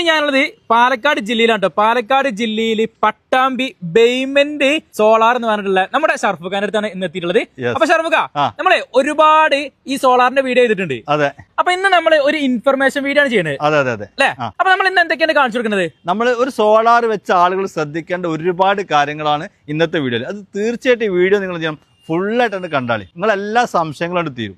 ഞാനുള്ളത് പാലക്കാട് ജില്ലയിലാണ് കേട്ടോ. പാലക്കാട് ജില്ലയിൽ പട്ടാമ്പി ബെയ്മെന്റ് സോളാർ എന്ന് പറഞ്ഞിട്ടുള്ള നമ്മുടെ ഷർഫുഖാന്റെ അടുത്താണ് ഇന്ന് എത്തിയിട്ടുള്ളത്. അപ്പൊ ഷർഫുഖ, നമ്മളെ ഒരുപാട് ഈ സോളാറിന്റെ വീഡിയോ ചെയ്തിട്ടുണ്ട്. അതെ. അപ്പൊ ഇന്ന് നമ്മള് ഒരു ഇൻഫർമേഷൻ വീഡിയോ ആണ് ചെയ്യുന്നത്. അതെ അതെ അതെ അല്ലെ? അപ്പൊ നമ്മൾ ഇന്ന് എന്തൊക്കെയാണ് കാണിച്ചു കൊടുക്കുന്നത്? നമ്മൾ ഒരു സോളാർ വെച്ച ആളുകൾ ശ്രദ്ധിക്കേണ്ട ഒരുപാട് കാര്യങ്ങളാണ് ഇന്നത്തെ വീഡിയോയിൽ. അത് തീർച്ചയായിട്ടും ഈ വീഡിയോ നിങ്ങൾ ചെയ്യണം, ഫുള്ളായിട്ടാണ് കണ്ടാളി. നിങ്ങൾ എല്ലാ സംശയങ്ങളും തീരും.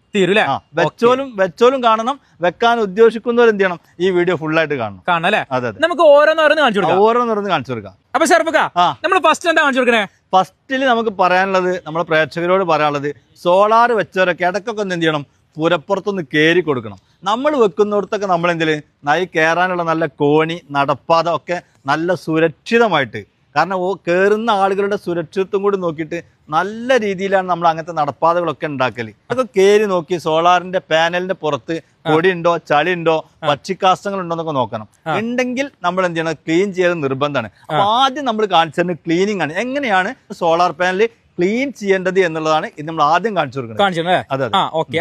വെച്ചോലും കാണണം, വെക്കാൻ ഉദ്ദേശിക്കുന്നവർ എന്ത് ചെയ്യണം, ഈ വീഡിയോ ഫുള്ളായിട്ട് കാണണം അല്ലേ? അതെ. നമുക്ക് ഓരോന്നോരോന്ന് കാണിച്ചു കൊടുക്കാം. അപ്പൊ ഷർഫുഖ, നമ്മൾ ഫസ്റ്റ് എന്താ കാണിച്ചു കൊടുക്കണേ? ഫസ്റ്റിൽ നമുക്ക് പറയാനുള്ളത്, നമ്മുടെ പ്രേക്ഷകരോട് പറയാനുള്ളത്, സോളാർ വെച്ചവരൊക്കെ ഇടയ്ക്കൊക്കെ എന്ത് ചെയ്യണം, പുരപ്പുറത്തൊന്ന് കയറി കൊടുക്കണം. നമ്മൾ വെക്കുന്നിടത്തൊക്കെ നമ്മൾ എന്തെങ്കിലും കയറാനുള്ള നല്ല കോണി, നടപ്പാത ഒക്കെ നല്ല സുരക്ഷിതമായിട്ട്, കാരണം കയറുന്ന ആളുകളുടെ സുരക്ഷിതത്വം കൂടി നോക്കിയിട്ട് നല്ല രീതിയിലാണ് നമ്മൾ അങ്ങനത്തെ നടപ്പാതകളൊക്കെ ഉണ്ടാക്കല്. അതൊക്കെ കയറി നോക്കി സോളാറിന്റെ പാനലിന്റെ പുറത്ത് പൊടിയുണ്ടോ, ചളിയുണ്ടോ, പക്ഷിക്കാഷ്ടങ്ങൾ ഉണ്ടോ എന്നൊക്കെ നോക്കണം. ഉണ്ടെങ്കിൽ നമ്മൾ എന്ത് ചെയ്യണം, ക്ലീൻ ചെയ്ത് നിർബന്ധമാണ്. അപ്പൊ ആദ്യം നമ്മൾ കാണിച്ചത് ക്ലീനിങ് ആണ്. എങ്ങനെയാണ് സോളാർ പാനൽ ക്ലീൻ ചെയ്യേണ്ടത് എന്നുള്ളതാണ് ഇത് നമ്മൾ ആദ്യം കാണിച്ചു കൊടുക്കുന്നത്. അതെ.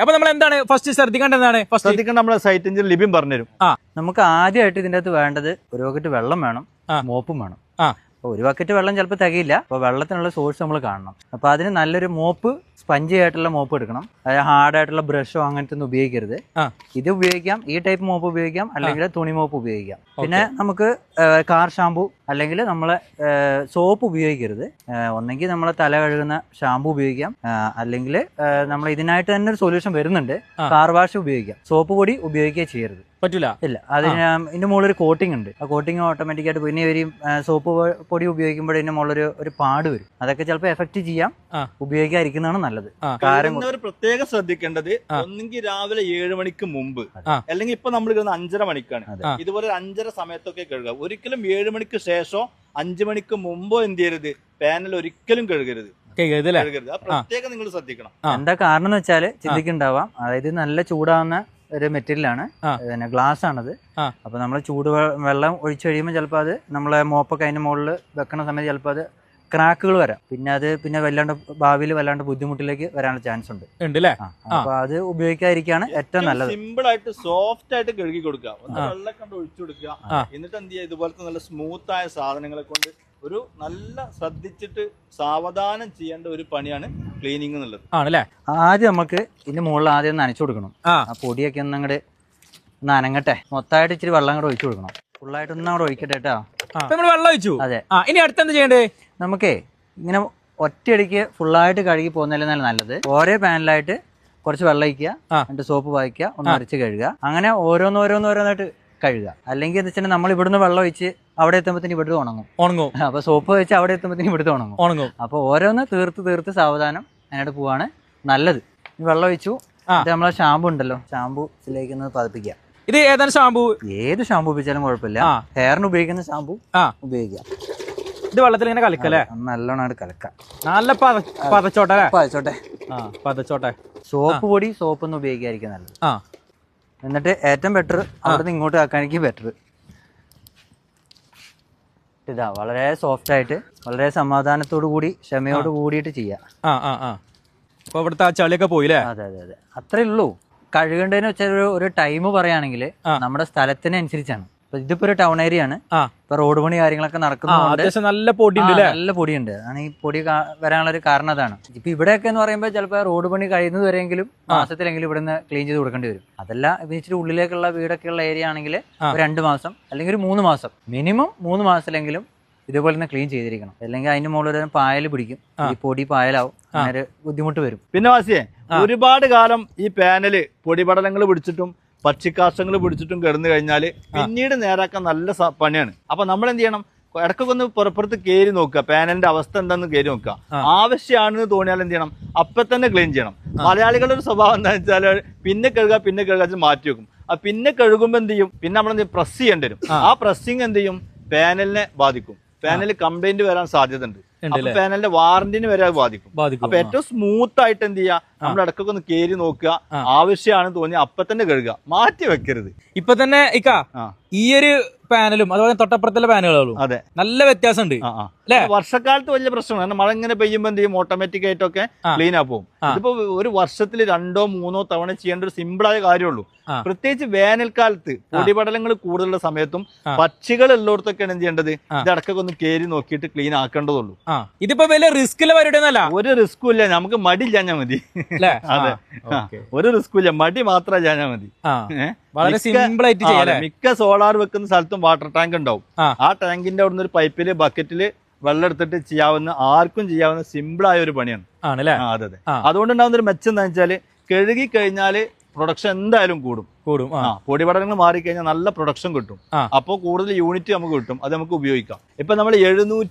അപ്പൊ നമ്മൾ എന്താണ് ഫസ്റ്റ് ശ്രദ്ധിക്കേണ്ടത്? നമ്മുടെ സൈറ്റ് എഞ്ചിനീയർ ലിബിൻ പറഞ്ഞുതരും. നമുക്ക് ആദ്യമായിട്ട് ഇതിന്റെ അകത്ത് വേണ്ടത് ഒരു ബക്കറ്റ് വെള്ളം വേണം, മോപ്പും വേണം. ഒരു ബക്കറ്റ് വെള്ളം ചിലപ്പോൾ തികയില്ല. അപ്പോൾ വെള്ളത്തിനുള്ള സോഴ്സ് നമ്മൾ കാണണം. അപ്പോൾ അതിന് നല്ലൊരു മോപ്പ്, സ്പഞ്ചി ആയിട്ടുള്ള മോപ്പ് എടുക്കണം. അതായത് ഹാർഡായിട്ടുള്ള ബ്രഷോ അങ്ങനത്തെ ഒന്നും ഉപയോഗിക്കരുത്. ഇത് ഉപയോഗിക്കാം, ഈ ടൈപ്പ് മോപ്പ് ഉപയോഗിക്കാം, അല്ലെങ്കിൽ തുണി മോപ്പ് ഉപയോഗിക്കാം. പിന്നെ നമുക്ക് കാർ ഷാമ്പു അല്ലെങ്കിൽ നമ്മളെ സോപ്പ് ഉപയോഗിക്കരുത്. ഒന്നെങ്കിൽ നമ്മളെ തല കഴുകുന്ന ഷാമ്പു ഉപയോഗിക്കാം, അല്ലെങ്കിൽ നമ്മൾ ഇതിനായിട്ട് തന്നെ ഒരു സൊല്യൂഷൻ വരുന്നുണ്ട്, കാർ വാഷ് ഉപയോഗിക്കാം. സോപ്പ് പൊടി ഉപയോഗിക്കുക ചെയ്യരുത്, പറ്റൂല. ഇല്ല. അതിന് ഇതിന്റെ മുകളിൽ ഒരു കോട്ടിംഗ് ഉണ്ട്. ആ കോട്ടിംഗ് ഓട്ടോമാറ്റിക് ആയിട്ട് പിന്നെ ഒരു സോപ്പ് പൊടി ഉപയോഗിക്കുമ്പോൾ ഇതിന്റെ മുകളിൽ ഒരു പാട് വരും. അതൊക്കെ ചിലപ്പോൾ എഫക്ട് ചെയ്യാം. ഉപയോഗിക്കാതിരിക്കുന്നതാണ് നല്ലത്. പ്രത്യേകം ശ്രദ്ധിക്കേണ്ടത്, ഒന്നെങ്കിൽ രാവിലെ 7 മണിക്ക് മുമ്പ്, അല്ലെങ്കിൽ ഇപ്പൊ നമ്മൾ 5:30 മണിക്കാണ്. ഇതുപോലെ 5:30 സമയത്തൊക്കെ കഴുകുക. ഒരിക്കലും 7 മണിക്ക് ശേഷോ 5 മണിക്ക് മുമ്പോ എന്ത് ചെയ്യരുത്, പാനൽ ഒരിക്കലും കഴുകരുത്. പ്രത്യേകം നിങ്ങൾ ശ്രദ്ധിക്കണം. എന്താ കാരണം എന്ന് വെച്ചാല് ചിന്തിക്കുന്നുണ്ടാവാം, അതായത് നല്ല ചൂടാവുന്ന ഒരു മെറ്റീരിയലാണ്, പിന്നെ ഗ്ലാസ് ആണത്. അപ്പൊ നമ്മൾ വെള്ളം ഒഴിച്ചു കഴിയുമ്പോൾ ചിലപ്പോൾ അത് നമ്മളെ മോപ്പൊക്കെ അതിന്റെ മുകളിൽ വെക്കണ സമയത്ത് ചിലപ്പോൾ അത് ക്രാക്കുകൾ വരാം. പിന്നെ വല്ലാണ്ട് ഭാവിയിൽ വല്ലാണ്ട് ബുദ്ധിമുട്ടിലേക്ക് വരാനുള്ള ചാൻസ് ഉണ്ട്. അപ്പൊ അത് ഉപയോഗിക്കാതിരിക്കാണ് ഏറ്റവും നല്ലത്. സിമ്പിൾ ആയിട്ട് സോഫ്റ്റ് ആയിട്ട് കഴുകി കൊടുക്കുക, വെള്ളം കണ്ട് ഒഴിച്ചു കൊടുക്കുക. എന്നിട്ട് എന്ത് ചെയ്യുക, ഇതുപോലത്തെ നല്ല സ്മൂത്ത് ആയ സാധനങ്ങളെ കൊണ്ട് ഒരു നല്ല ശ്രദ്ധിച്ചിട്ട് സാവധാനം ചെയ്യേണ്ട ഒരു പണിയാണ് ക്ലീനിങ് എന്നുള്ളത്. ആണല്ലേ? ആദ്യം നമുക്ക് ഇതിന്റെ മുകളിൽ ആദ്യം നനച്ചു കൊടുക്കണം. ആ പൊടിയൊക്കെ ഒന്ന് അങ്ങോട്ട് നനങ്ങട്ടെ. മൊത്തമായിട്ട് ഇച്ചിരി വെള്ളം അങ്ങോട്ട് ഒഴിച്ചു കൊടുക്കണം. ഫുള്ളായിട്ട് ഒന്നും അങ്ങോട്ട് ഒഴിക്കട്ടെ കേട്ടോ. വെള്ളം ഒഴിച്ചു. അതെ. ഇനി അടുത്ത് എന്ത് ചെയ്യണ്ടേ? നമുക്കേ ഇങ്ങനെ ഒറ്റയടിക്ക് ഫുള്ളായിട്ട് കഴുകി പോകുന്നതിൽ നല്ലത് ഓരോ പാനലായിട്ട് കുറച്ച് വെള്ളം ഒഴിക്കുക, എന്നിട്ട് സോപ്പ് വായിക്കുക, ഒന്ന് അരച്ച് കഴുകുക. അങ്ങനെ ഓരോന്നോരോന്നായിട്ട് കഴുകുക. അല്ലെങ്കിൽ എന്താ വെച്ചാൽ നമ്മൾ ഇവിടുന്ന് വെള്ളം ഒഴിച്ച് അവിടെ എത്തുമ്പോഴത്തേന് ഇവിടുന്ന് ഉണങ്ങും. അപ്പൊ സോപ്പ് വെച്ച് അവിടെ എത്തുമ്പോഴത്തേന് ഇവിടുന്ന് ഉണങ്ങും. അപ്പൊ ഓരോന്ന് തീർത്ത് സാവധാനം അതിനായിട്ട് പോവാണ് നല്ലത്. വെള്ളം ഒഴിച്ചു, നമ്മളെ ഷാമ്പു ഉണ്ടല്ലോ, ഷാമ്പുലേക്ക് പതിപ്പിക്കുക. ഇത് ഏതാണ് ഷാമ്പു? ഏത് ഷാമ്പു ഉപയോഗിച്ചാലും കുഴപ്പമില്ല. ഹെയറിന് ഉപയോഗിക്കുന്ന ഷാമ്പു ഉപയോഗിക്കാം. ഇത് വെള്ളത്തിൽ ഇങ്ങനെ കലക്കല്ലേ? നല്ലോണം കലക്കാം. നല്ല പതച്ചോട്ടെ. സോപ്പ് പൊടി സോപ്പൊന്നും ഉപയോഗിക്കാതിരിക്കും നല്ലത്. എന്നിട്ട് ഏറ്റവും ബെറ്റർ അവിടെ നിന്ന് ഇങ്ങോട്ട് ആക്കാനെനിക്ക് ബെറ്റർ. ഇതാ വളരെ സോഫ്റ്റ് ആയിട്ട് വളരെ സമാധാനത്തോടു കൂടി ക്ഷമയോട് കൂടിയിട്ട് ചെയ്യാം. ഇവിടുത്തെ ചളിയൊക്കെ പോയില്ലേ? അതെ. അത്രേ ഉള്ളൂ. കഴുകേണ്ടതെന്ന് വെച്ചാൽ ഒരു ടൈം പറയുകയാണെങ്കിൽ നമ്മുടെ സ്ഥലത്തിനനുസരിച്ചാണ്. ഇതിപ്പോ ഒരു ടൗൺ ഏരിയ ആണ്. ഇപ്പൊ റോഡ് പണി കാര്യങ്ങളൊക്കെ നടക്കുന്നുണ്ട്. നല്ല പൊടിയുണ്ട്. ആണ് ഈ പൊടി വരാനുള്ള ഒരു കാരണം അതാണ്. ഇപ്പൊ ഇവിടെയൊക്കെ എന്ന് പറയുമ്പോൾ ചിലപ്പോൾ റോഡ് പണി കഴിയുന്നത് വരെയെങ്കിലും മാസത്തിലെങ്കിലും ഇവിടെ നിന്ന് ക്ലീൻ ചെയ്ത് കൊടുക്കേണ്ടി വരും. അതല്ല ഇപ്പൊ ഇച്ചിരി ഉള്ളിലേക്കുള്ള വീടൊക്കെ ഉള്ള ഏരിയ ആണെങ്കിൽ 2 മാസം അല്ലെങ്കിൽ ഒരു 3 മാസം, മിനിമം 3 മാസത്തിലെങ്കിലും ഇതുപോലെ തന്നെ ക്ലീൻ ചെയ്തിരിക്കണം. അല്ലെങ്കിൽ അതിന്റെ മുകളിൽ ഒരു പായൽ പിടിക്കും, ഈ പൊടി പായലാവും, അങ്ങനെ ബുദ്ധിമുട്ട് വരും. പിന്നെ വാസിയെ, ഒരുപാട് കാലം ഈ പാനല് പൊടിപടലങ്ങൾ പിടിച്ചിട്ടും പക്ഷിക്കാഷ്ടങ്ങൾ പിടിച്ചിട്ടും കിടന്നു കഴിഞ്ഞാൽ പിന്നീട് നേരാക്കാൻ നല്ല പണിയാണ്. അപ്പൊ നമ്മൾ എന്ത് ചെയ്യണം, ഇടയ്ക്കൊക്കെ ഒന്ന് പുറപ്പുറത്ത് കയറി നോക്കുക, പാനലിന്റെ അവസ്ഥ എന്താണെന്ന് കയറി നോക്കുക. ആവശ്യമാണെന്ന് തോന്നിയാൽ എന്ത് ചെയ്യണം, അപ്പൊ തന്നെ ക്ലീൻ ചെയ്യണം. മലയാളികളുടെ ഒരു സ്വഭാവം എന്താണെന്ന് വെച്ചാൽ പിന്നെ കഴുകുക മാറ്റി വെക്കും. ആ പിന്നെ കഴുകുമ്പോൾ എന്ത് ചെയ്യും, പിന്നെ നമ്മൾ പ്രസ് ചെയ്യേണ്ടി വരും. ആ പ്രസ്സിങ് എന്ത് ചെയ്യും, പാനലിനെ ബാധിക്കും. പാനൽ കംപ്ലൈന്റ് വരാൻ സാധ്യത ഉണ്ട്. പാനലിന്റെ വാറന്റിന് വരെ അത് ബാധിക്കും. അപ്പൊ ഏറ്റവും സ്മൂത്ത് ആയിട്ട് എന്ത് ചെയ്യുക, നമ്മൾ ഇടക്കൊക്കെ ഒന്ന് കേറി നോക്കുക, ആവശ്യമാണെന്ന് തോന്നി അപ്പൊ തന്നെ കഴുകുക, മാറ്റി വെക്കരുത്. ഇപ്പൊ തന്നെ ഇക്ക ആ. ഈ ഒരു പാനലും അതുപോലെ തൊട്ടപ്പുറത്തുള്ള പാനുകളും അതെ, നല്ല വ്യത്യാസമുണ്ട് അല്ലേ? വർഷക്കാലത്ത് വലിയ പ്രശ്നമാണ്. കാരണം മഴ ഇങ്ങനെ പെയ്യുമ്പോൾ എന്ത് ചെയ്യും, ഓട്ടോമാറ്റിക് ആയിട്ടൊക്കെ ക്ലീൻ ആ പോകും. ഇതിപ്പോ ഒരു വർഷത്തിൽ 2-3 തവണ ചെയ്യേണ്ട ഒരു സിമ്പിളായ കാര്യമുള്ളൂ. പ്രത്യേകിച്ച് വേനൽക്കാലത്ത് പൊടിപടലങ്ങൾ കൂടുതലുള്ള സമയത്തും പക്ഷികൾ എല്ലായിടത്തൊക്കെയാണ് എന്ത് ചെയ്യേണ്ടത്, ഇത് ഇടക്കൊക്കെ ഒന്ന് കേറി നോക്കിയിട്ട് ക്ലീൻ ആക്കേണ്ടതുള്ളൂ. ഇതിപ്പോ വലിയ റിസ്ക് ഉള്ള പരിപാടി ഒന്നല്ല. ഒരു റിസ്കും ഇല്ല, നമുക്ക് മടി ഇല്ലാഞ്ഞാ മതി. അതെ, ഒരു റിസ്കും ഇല്ല, മടി മാത്രം ഇല്ലാഞ്ഞാ മതി. വളരെ സിമ്പിൾ ആയിട്ട് ചെയ്യാം. മിക്ക സോളാർ വെക്കുന്ന സ്ഥലത്തും വാട്ടർ ടാങ്ക് ഉണ്ടാവും. ആ ടാങ്കിന്റെ അവിടുന്ന് ഒരു പൈപ്പില് ബക്കറ്റില് വെള്ളം എടുത്തിട്ട് ചെയ്യാവുന്ന, ആർക്കും ചെയ്യാവുന്ന സിമ്പിൾ ആയ ഒരു പണിയാണ്. ആണല്ലേ? അതെ അതെ. അതുകൊണ്ടുണ്ടാവുന്ന ഒരു മെച്ചം എന്താ വെച്ചാല്, കഴുകി കഴിഞ്ഞാല് പ്രൊഡക്ഷൻ എന്തായാലും കൂടും. പൊടിപടലങ്ങൾ മാറിക്കഴിഞ്ഞാൽ നല്ല പ്രൊഡക്ഷൻ കിട്ടും. അപ്പോൾ കൂടുതൽ യൂണിറ്റ് നമുക്ക് കിട്ടും, അത് നമുക്ക് ഉപയോഗിക്കാം. ഇപ്പൊ നമ്മൾ 700